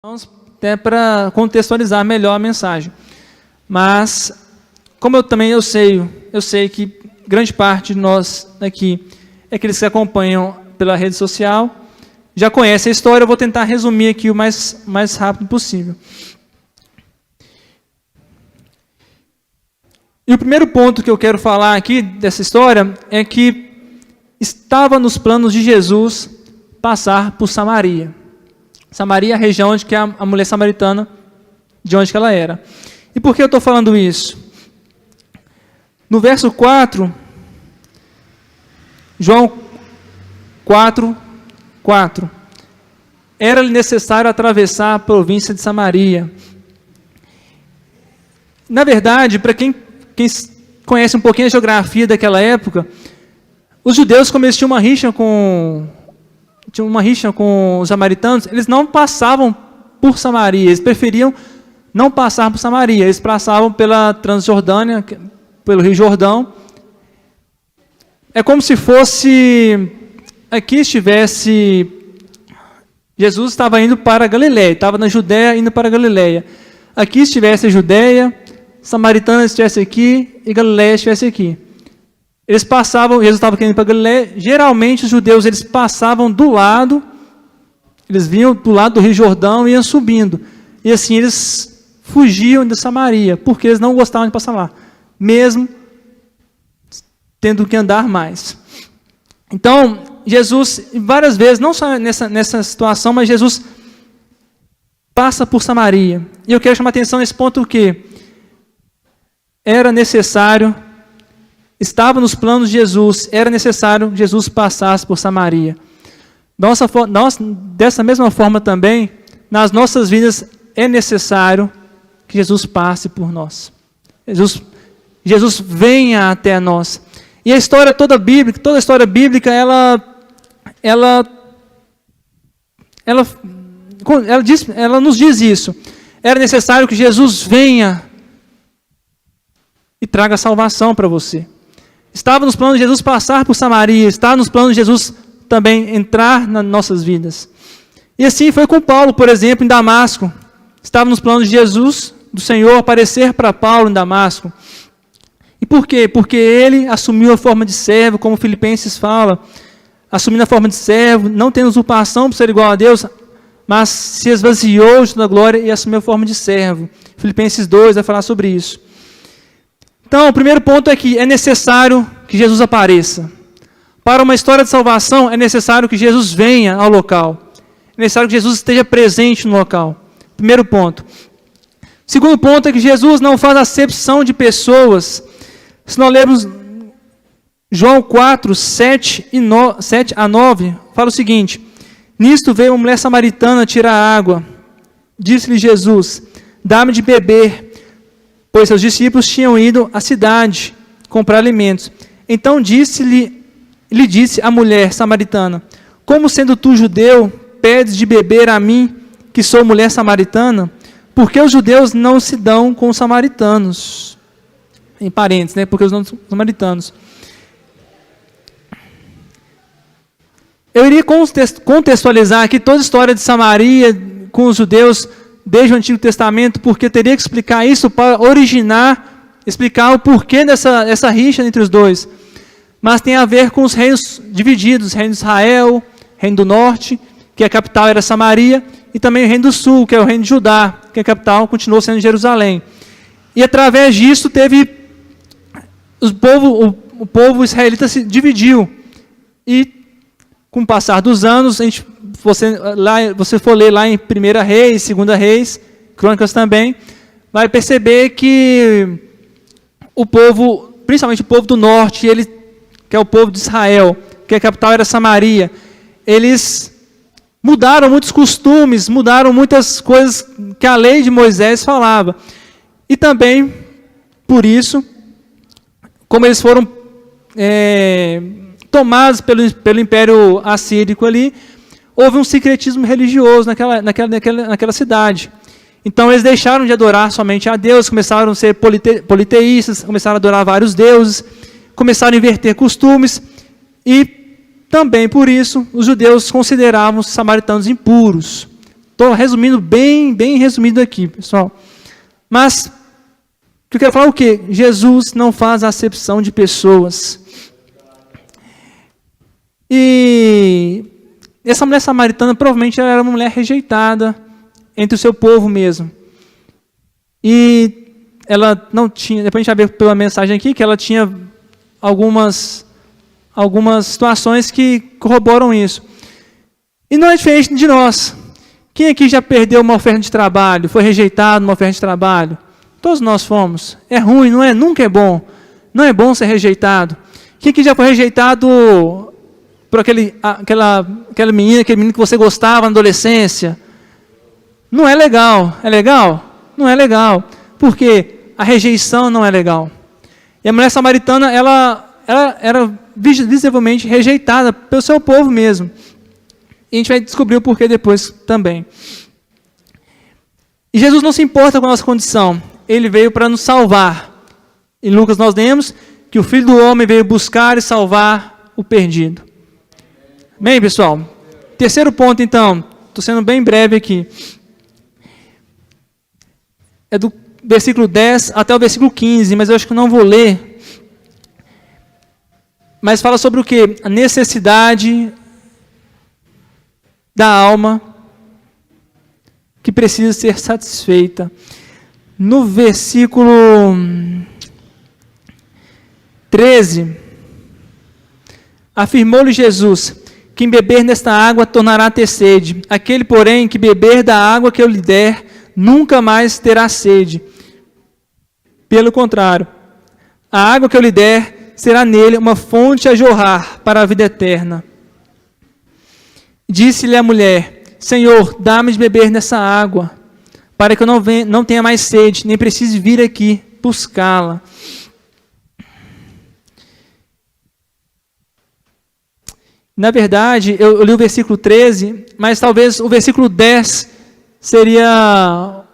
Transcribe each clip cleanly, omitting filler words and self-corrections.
até para contextualizar melhor a mensagem. Mas, como eu sei que grande parte de nós aqui é aqueles que acompanham pela rede social, já conhecem a história, eu vou tentar resumir aqui o mais rápido possível. E o primeiro ponto que eu quero falar aqui dessa história é que estava nos planos de Jesus passar por Samaria. Samaria é a região onde que a mulher samaritana, de onde que ela era. E por que eu estou falando isso? No verso 4, João 4, era-lhe necessário atravessar a província de Samaria. Na verdade, para quem conhece um pouquinho a geografia daquela época, os judeus, como eles tinham uma rixa com os samaritanos, eles não passavam por Samaria, eles preferiam não passar por Samaria, eles passavam pela Transjordânia, pelo Rio Jordão. É como se fosse, aqui estivesse, Jesus estava indo para a Galileia, estava na Judéia indo para a Galileia. Aqui estivesse a Judéia, Samaritana estivesse aqui e Galileia estivesse aqui. Eles passavam, Jesus estava querendo ir para Galileia, geralmente os judeus eles passavam do lado, eles vinham do lado do Rio Jordão e iam subindo. E assim eles fugiam de Samaria, porque eles não gostavam de passar lá, mesmo tendo que andar mais. Então, Jesus, várias vezes, não só nessa situação, mas Jesus passa por Samaria. E eu quero chamar a atenção nesse ponto que era necessário, estava nos planos de Jesus, era necessário que Jesus passasse por Samaria. Dessa mesma forma também, nas nossas vidas é necessário que Jesus passe por nós. Jesus venha até nós. E a história toda bíblica, toda a história bíblica, ela nos diz isso. Era necessário que Jesus venha e traga salvação para você. Estava nos planos de Jesus passar por Samaria, estava nos planos de Jesus também entrar nas nossas vidas. E assim foi com Paulo, por exemplo, em Damasco. Estava nos planos de Jesus, do Senhor, aparecer para Paulo em Damasco. E por quê? Porque ele assumiu a forma de servo, como Filipenses fala, assumindo a forma de servo, não tendo usurpação por ser igual a Deus, mas se esvaziou de toda a glória e assumiu a forma de servo. Filipenses 2 vai falar sobre isso. Então, o primeiro ponto é que é necessário que Jesus apareça. Para uma história de salvação, é necessário que Jesus venha ao local. É necessário que Jesus esteja presente no local. Primeiro ponto. Segundo ponto é que Jesus não faz acepção de pessoas. Se nós lermos João 4, 7 a 9, fala o seguinte: nisto veio uma mulher samaritana tirar água. Disse-lhe Jesus: dá-me de beber, pois seus discípulos tinham ido à cidade comprar alimentos. Então lhe disse a mulher samaritana: como sendo tu judeu, pedes de beber a mim, que sou mulher samaritana? Porque os judeus não se dão com os samaritanos. Em parênteses, né? Porque os não são samaritanos. Eu iria contextualizar aqui toda a história de Samaria com os judeus desde o Antigo Testamento, porque eu teria que explicar isso para explicar o porquê dessa rixa entre os dois. Mas tem a ver com os reinos divididos, o reino de Israel, reino do norte, que a capital era Samaria, e também o reino do sul, que é o reino de Judá, que a capital continuou sendo Jerusalém. E através disso o povo israelita se dividiu. E com o passar dos anos, você for ler lá em 1 Reis, 2 Reis, Crônicas também, vai perceber que o povo, principalmente o povo do norte, que é o povo de Israel, que a capital era Samaria, eles mudaram muitos costumes, mudaram muitas coisas que a lei de Moisés falava. E também, por isso, como eles foram tomados pelo Império Assírico ali, houve um sincretismo religioso naquela cidade. Então eles deixaram de adorar somente a Deus, começaram a ser politeístas, começaram a adorar vários deuses, começaram a inverter costumes, e também por isso os judeus consideravam os samaritanos impuros. Estou resumindo bem resumido aqui, pessoal. Mas, o que eu quero falar é o quê? Jesus não faz acepção de pessoas. E essa mulher samaritana, provavelmente, ela era uma mulher rejeitada entre o seu povo mesmo. E ela não tinha, depois a gente vai ver pela mensagem aqui, que ela tinha algumas situações que corroboram isso. E não é diferente de nós. Quem aqui já perdeu uma oferta de trabalho, foi rejeitado numa oferta de trabalho? Todos nós fomos. É ruim, não é? Nunca é bom. Não é bom ser rejeitado. Quem aqui já foi rejeitado por aquela menina, aquele menino que você gostava na adolescência? Não é legal. É legal? Não é legal. Por quê? A rejeição não é legal. E a mulher samaritana, ela era visivelmente rejeitada pelo seu povo mesmo. E a gente vai descobrir o porquê depois também. E Jesus não se importa com a nossa condição. Ele veio para nos salvar. Em Lucas nós lemos que o Filho do Homem veio buscar e salvar o perdido. Bem, pessoal. Terceiro ponto, então. Estou sendo bem breve aqui. É do versículo 10 até o versículo 15, mas eu acho que não vou ler. Mas fala sobre o quê? A necessidade da alma que precisa ser satisfeita. No versículo 13, afirmou-lhe Jesus: quem beber nesta água tornará a ter sede. Aquele, porém, que beber da água que eu lhe der, nunca mais terá sede. Pelo contrário, a água que eu lhe der será nele uma fonte a jorrar para a vida eterna. Disse-lhe a mulher: Senhor, dá-me de beber nessa água, para que eu não tenha mais sede, nem precise vir aqui buscá-la. Na verdade, eu li o versículo 13, mas talvez o versículo 10 seria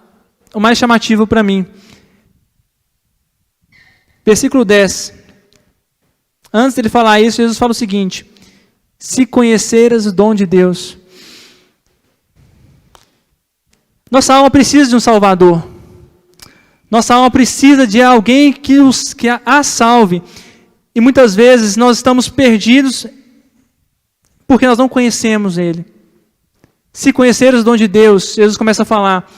o mais chamativo para mim. Versículo 10. Antes de ele falar isso, Jesus fala o seguinte: se conheceras o dom de Deus. Nossa alma precisa de um Salvador. Nossa alma precisa de alguém que a salve. E muitas vezes nós estamos perdidos porque nós não conhecemos Ele. Se conheceres o dom de Deus, Jesus começa a falar.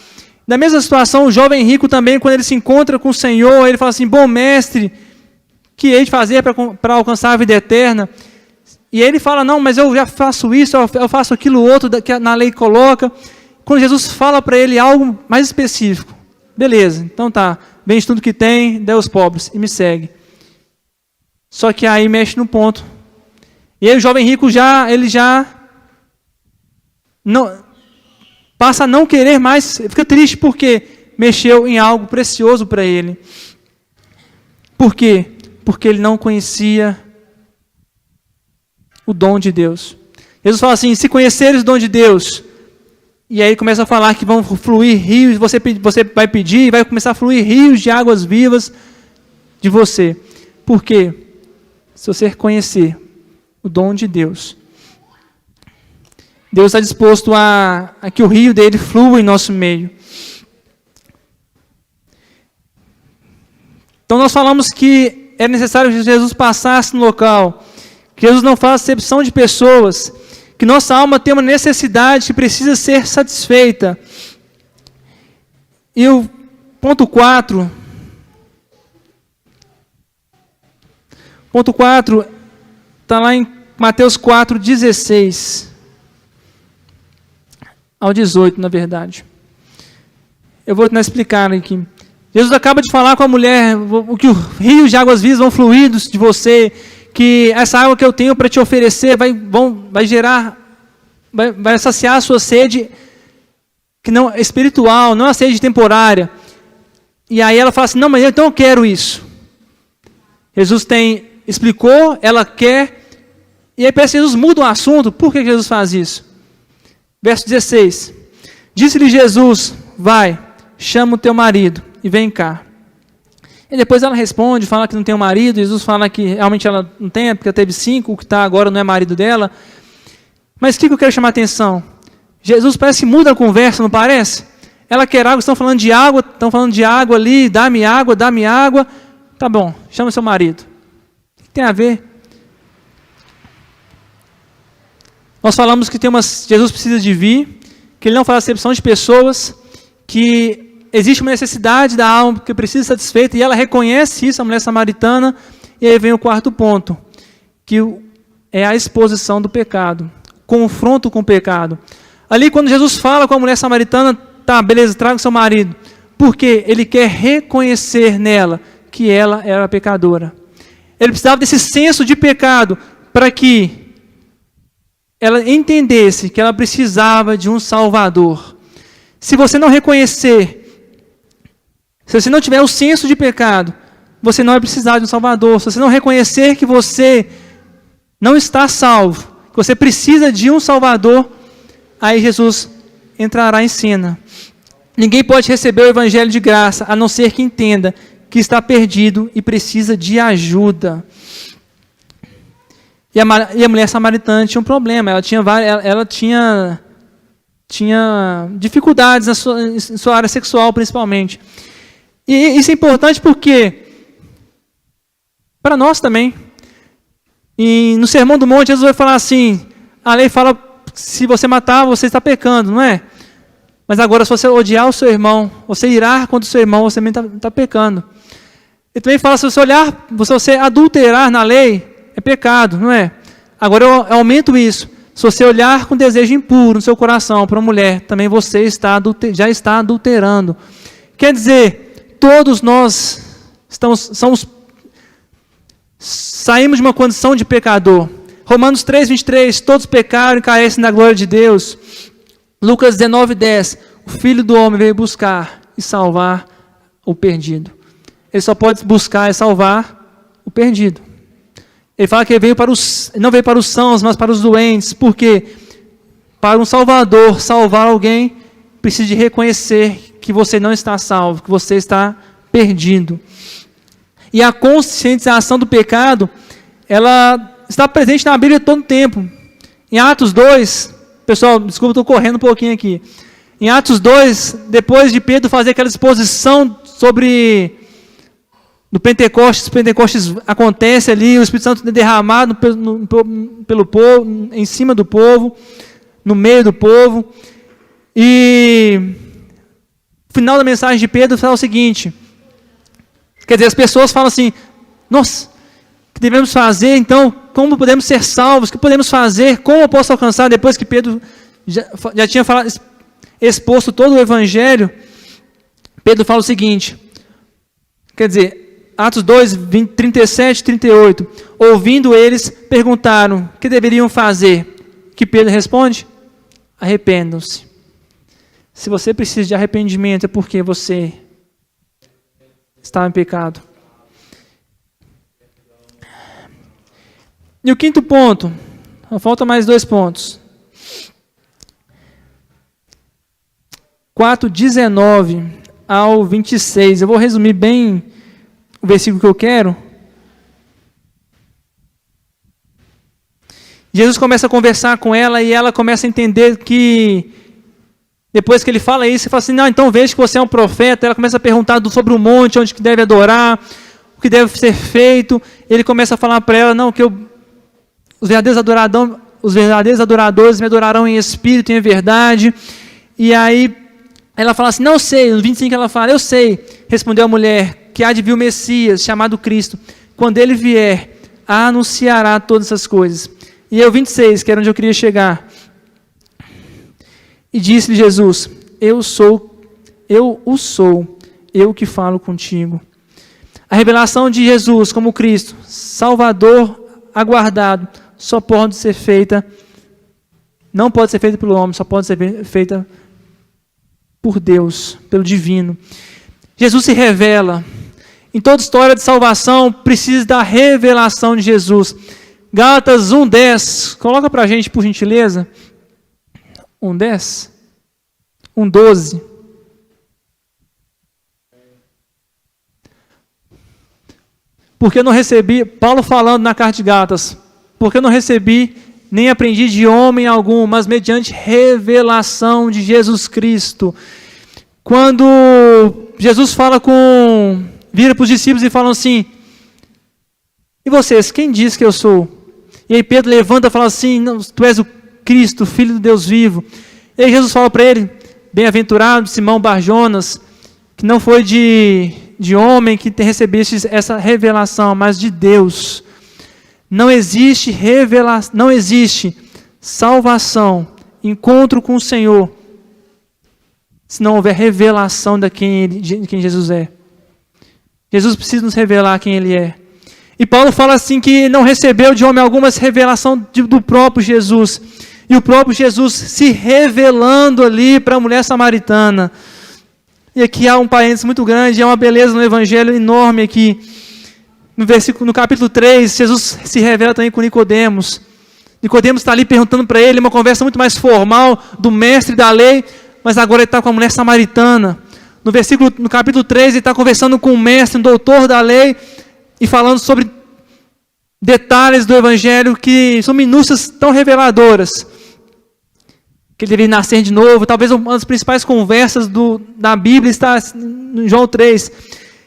Na mesma situação, o jovem rico também, quando ele se encontra com o Senhor, ele fala assim: bom mestre, que hei de fazer para alcançar a vida eterna? E ele fala: não, mas eu já faço isso, eu faço aquilo outro que na lei coloca. Quando Jesus fala para ele algo mais específico: beleza, então tá, vende tudo que tem, dê aos pobres e me segue. Só que aí mexe no ponto. E aí o jovem rico ele já não, passa a não querer mais, fica triste porque mexeu em algo precioso para ele. Por quê? Porque ele não conhecia o dom de Deus. Jesus fala assim: se conheceres o dom de Deus, e aí começa a falar que vão fluir rios, você vai pedir e vai começar a fluir rios de águas vivas de você. Por quê? Se você conhecer o dom de Deus, Deus está disposto a que o rio dele flua em nosso meio. Então nós falamos que é necessário que Jesus passasse no local, que Jesus não faz acepção de pessoas, que nossa alma tem uma necessidade que precisa ser satisfeita. E o ponto 4 está lá em Mateus 4, 16 ao 18, na verdade. Eu vou tentar explicar aqui. Jesus acaba de falar com a mulher que os rios de águas vivas vão fluir de você, que essa água que eu tenho para te oferecer vai gerar, vai saciar a sua sede que não é espiritual, não é a sede temporária. E aí ela fala assim: não, mas então eu quero isso. Jesus explicou, ela quer, e aí parece que Jesus muda o assunto. Por que Jesus faz isso? Verso 16. Disse-lhe Jesus: vai, chama o teu marido e vem cá. E depois ela responde, fala que não tem um marido. Jesus fala que realmente ela não tem, porque ela teve 5, o que está agora não é marido dela. Mas o que eu quero chamar a atenção? Jesus parece que muda a conversa, não parece? Ela quer água, estão falando de água ali, dá-me água, dá-me água. Tá bom, chama seu marido. O que tem a ver? Nós falamos que Jesus precisa de vir, que ele não faz acepção de pessoas, que existe uma necessidade da alma que precisa ser satisfeita, e ela reconhece isso, a mulher samaritana, e aí vem o quarto ponto, que é a exposição do pecado, confronto com o pecado. Ali quando Jesus fala com a mulher samaritana, tá, beleza, traga o seu marido, porque ele quer reconhecer nela que ela era pecadora. Ele precisava desse senso de pecado para que ela entendesse que ela precisava de um Salvador. Se você não reconhecer, se você não tiver o senso de pecado, você não vai precisar de um Salvador. Se você não reconhecer que você não está salvo, que você precisa de um Salvador, aí Jesus entrará em cena. Ninguém pode receber o Evangelho de graça, a não ser que entenda que está perdido e precisa de ajuda. E a mulher samaritana tinha um problema, ela tinha dificuldades em sua área sexual, principalmente. E isso é importante porque, para nós também, e no Sermão do Monte, Jesus vai falar assim, a lei fala, se você matar, você está pecando, não é? Mas agora, se você odiar o seu irmão, você irar contra o seu irmão, você também está pecando. Ele também fala, se você adulterar na lei, é pecado, não é? Agora eu aumento isso. Se você olhar com desejo impuro no seu coração para uma mulher, também você já está adulterando. Quer dizer, todos nós saímos de uma condição de pecador. Romanos 3:23, todos pecaram e carecem da glória de Deus. Lucas 19:10, o Filho do Homem veio buscar e salvar o perdido. Ele só pode buscar e salvar o perdido. Ele fala que ele não veio para os sãos, mas para os doentes. Por quê? Para um Salvador salvar alguém, precisa de reconhecer que você não está salvo, que você está perdido. E a conscientização do pecado, ela está presente na Bíblia todo o tempo. Em Atos 2, pessoal, desculpa, estou correndo um pouquinho aqui. Em Atos 2, depois de Pedro fazer aquela exposição sobre no Pentecostes, o Pentecostes acontece ali, o Espírito Santo é derramado pelo povo, em cima do povo, no meio do povo. E o final da mensagem de Pedro fala o seguinte, quer dizer, as pessoas falam assim, nossa, o que devemos fazer então? Como podemos ser salvos? O que podemos fazer? Como eu posso alcançar? Depois que Pedro já tinha exposto todo o Evangelho, Pedro fala o seguinte, quer dizer, Atos 2, 37 e 38. Ouvindo eles, perguntaram o que deveriam fazer. Que Pedro responde? Arrependam-se. Se você precisa de arrependimento, é porque você estava em pecado. E o quinto ponto, falta mais 2 pontos. 4:19 ao 26. Eu vou resumir bem o versículo que eu quero. Jesus começa a conversar com ela e ela começa a entender que, depois que ele fala isso, ele fala assim, não, então veja que você é um profeta. Ela começa a perguntar sobre o monte, onde que deve adorar, o que deve ser feito. Ele começa a falar para ela, não, que os verdadeiros adoradores me adorarão em espírito e em verdade. E aí ela fala assim, não sei, no 25 ela fala, eu sei, respondeu a mulher, que há de vir o Messias, chamado Cristo. Quando ele vier, anunciará todas essas coisas. E aí o 26, que era onde eu queria chegar. E disse-lhe Jesus, eu que falo contigo. A revelação de Jesus como Cristo, Salvador aguardado, só pode ser feita, não pode ser feita pelo homem, só pode ser feita por Deus, pelo divino. Jesus se revela. Em toda história de salvação, precisa da revelação de Jesus. Gálatas 1:10, coloca para a gente, por gentileza. 1:10, 1:12. Porque eu não recebi, Paulo falando na carta de Gálatas, porque eu não recebi nem aprendi de homem algum, mas mediante revelação de Jesus Cristo. Quando Jesus vira para os discípulos e fala assim, e vocês, quem diz que eu sou? E aí Pedro levanta e fala assim, não, tu és o Cristo, Filho do Deus vivo. E aí Jesus fala para ele, bem-aventurado Simão Barjonas, que não foi de homem que recebeste essa revelação, mas de Deus. Não existe salvação, encontro com o Senhor, se não houver revelação de quem Jesus é. Jesus precisa nos revelar quem Ele é. E Paulo fala assim que não recebeu de homem alguma revelação do próprio Jesus. E o próprio Jesus se revelando ali para a mulher samaritana. E aqui há um parênteses muito grande, há uma beleza no evangelho enorme aqui. No capítulo 3, Jesus se revela também com Nicodemos. Nicodemos está ali perguntando para ele, uma conversa muito mais formal do mestre da lei, mas agora ele está com a mulher samaritana. No capítulo 3, ele está conversando com o mestre, um doutor da lei, e falando sobre detalhes do evangelho que são minúcias tão reveladoras. Que ele deveria nascer de novo. Talvez uma das principais conversas da Bíblia está em João 3.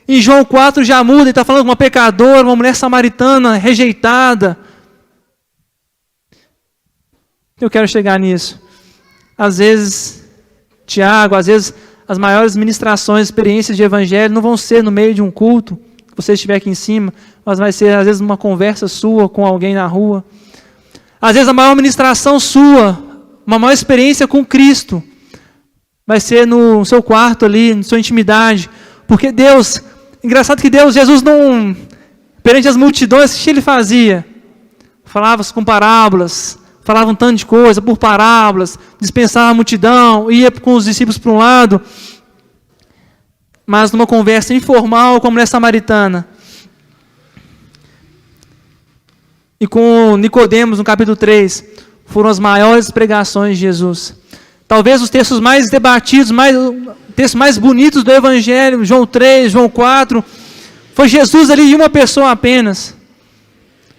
Em João 4 já muda, ele está falando de uma pecadora, uma mulher samaritana rejeitada. Eu quero chegar nisso. Às vezes, Tiago, as maiores ministrações, experiências de evangelho não vão ser no meio de um culto, que você estiver aqui em cima, mas vai ser às vezes numa conversa sua com alguém na rua. Às vezes a maior ministração sua, uma maior experiência com Cristo, vai ser no seu quarto ali, na sua intimidade. Porque engraçado que Jesus não, perante as multidões, o que ele fazia? Falava com parábolas, falava um tanto de coisa por parábolas, dispensava a multidão, ia com os discípulos para um lado, mas numa conversa informal com a mulher samaritana. E com Nicodemos, no capítulo 3, foram as maiores pregações de Jesus. Talvez os textos mais debatidos, textos mais bonitos do Evangelho, João 3, João 4, foi Jesus ali e uma pessoa apenas.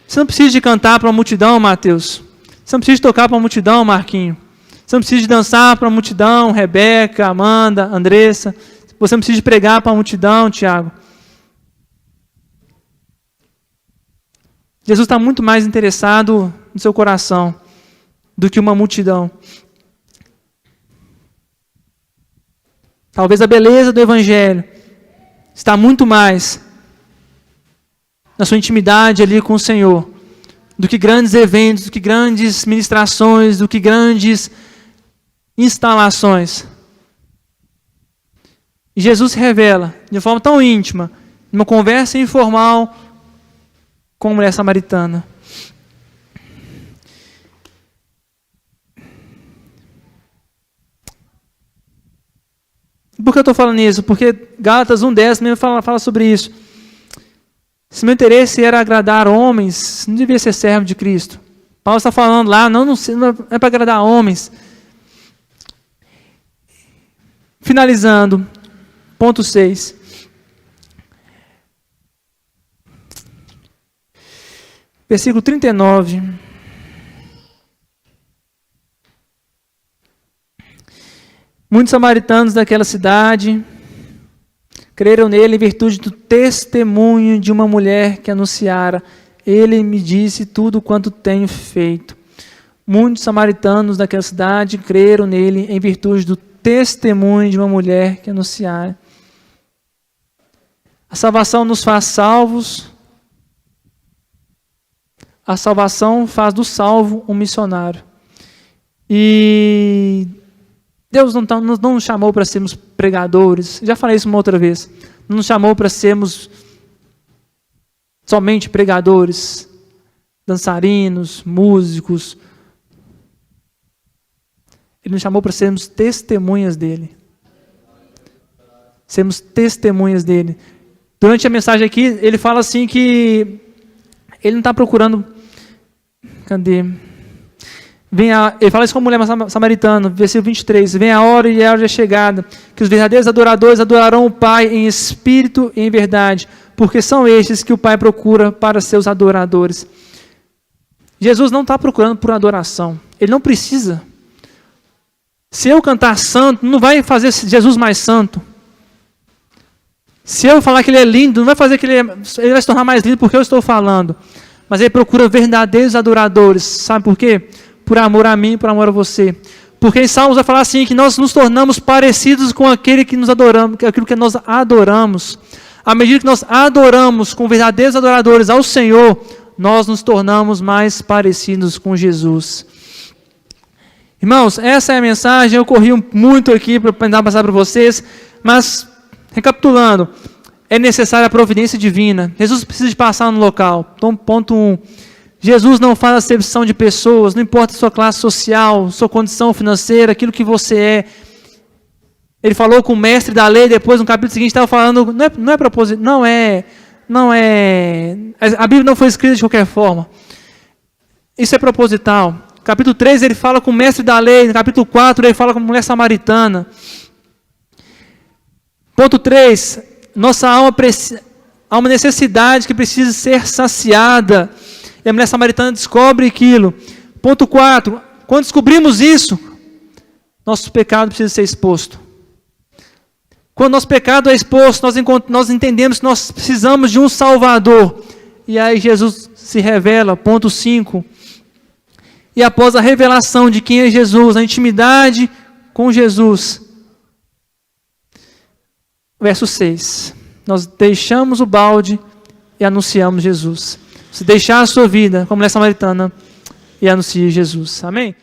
Você não precisa de cantar para uma multidão, Mateus. Você não precisa de tocar para uma multidão, Marquinho. Você não precisa de dançar para uma multidão, Rebeca, Amanda, Andressa. Você não precisa de pregar para uma multidão, Tiago. Jesus está muito mais interessado no seu coração do que uma multidão. Talvez a beleza do Evangelho está muito mais na sua intimidade ali com o Senhor, do que grandes eventos, do que grandes ministrações, do que grandes instalações. E Jesus se revela de forma tão íntima, numa conversa informal com a mulher samaritana. Por que eu estou falando isso? Porque Gálatas 1,10 mesmo fala sobre isso. Se meu interesse era agradar homens, não devia ser servo de Cristo. Paulo está falando lá, não é para agradar homens. Finalizando, ponto 6. Versículo 39. Muitos samaritanos daquela cidade creram nele em virtude do testemunho de uma mulher que anunciara: ele me disse tudo quanto tenho feito. Muitos samaritanos daquela cidade creram nele em virtude do testemunho de uma mulher que anunciara. A salvação nos faz salvos. A salvação faz do salvo um missionário. E Deus não nos chamou para sermos pregadores. Já falei isso uma outra vez. Não nos chamou para sermos somente pregadores, dançarinos, músicos. Ele nos chamou para sermos testemunhas dele. Sermos testemunhas dele. Durante a mensagem aqui, ele fala assim que ele não está procurando... Cadê? Ele fala isso com a mulher samaritana, versículo 23. Vem a hora e a hora é chegada, que os verdadeiros adoradores adorarão o Pai em espírito e em verdade, porque são estes que o Pai procura para seus adoradores. Jesus não está procurando por adoração. Ele não precisa. Se eu cantar santo, não vai fazer Jesus mais santo. Se eu falar que ele é lindo, não vai fazer que ele vai se tornar mais lindo porque eu estou falando. Mas ele procura verdadeiros adoradores. Sabe por quê? Por amor a mim e por amor a você. Porque em Salmos vai falar assim, que nós nos tornamos parecidos com aquele que nos adoramos, aquilo que nós adoramos. À medida que nós adoramos com verdadeiros adoradores ao Senhor, nós nos tornamos mais parecidos com Jesus. Irmãos, essa é a mensagem. Eu corri muito aqui para tentar passar para vocês, mas, recapitulando, é necessária a providência divina. Jesus precisa de passar no local. Então, ponto 1. Jesus não faz acepção de pessoas, não importa a sua classe social, sua condição financeira, aquilo que você é. Ele falou com o mestre da lei, depois no capítulo seguinte estava falando, não é propósito, não é, a Bíblia não foi escrita de qualquer forma. Isso é proposital. No capítulo 3 ele fala com o mestre da lei, no capítulo 4 ele fala com a mulher samaritana. Ponto 3, nossa alma há uma necessidade que precisa ser saciada. E a mulher samaritana descobre aquilo. Ponto 4, quando descobrimos isso, nosso pecado precisa ser exposto. Quando nosso pecado é exposto, nós entendemos que nós precisamos de um Salvador. E aí Jesus se revela, ponto 5. E após a revelação de quem é Jesus, a intimidade com Jesus. Verso 6. Nós deixamos o balde e anunciamos Jesus. Você deixar a sua vida como mulher samaritana e anuncie Jesus. Amém?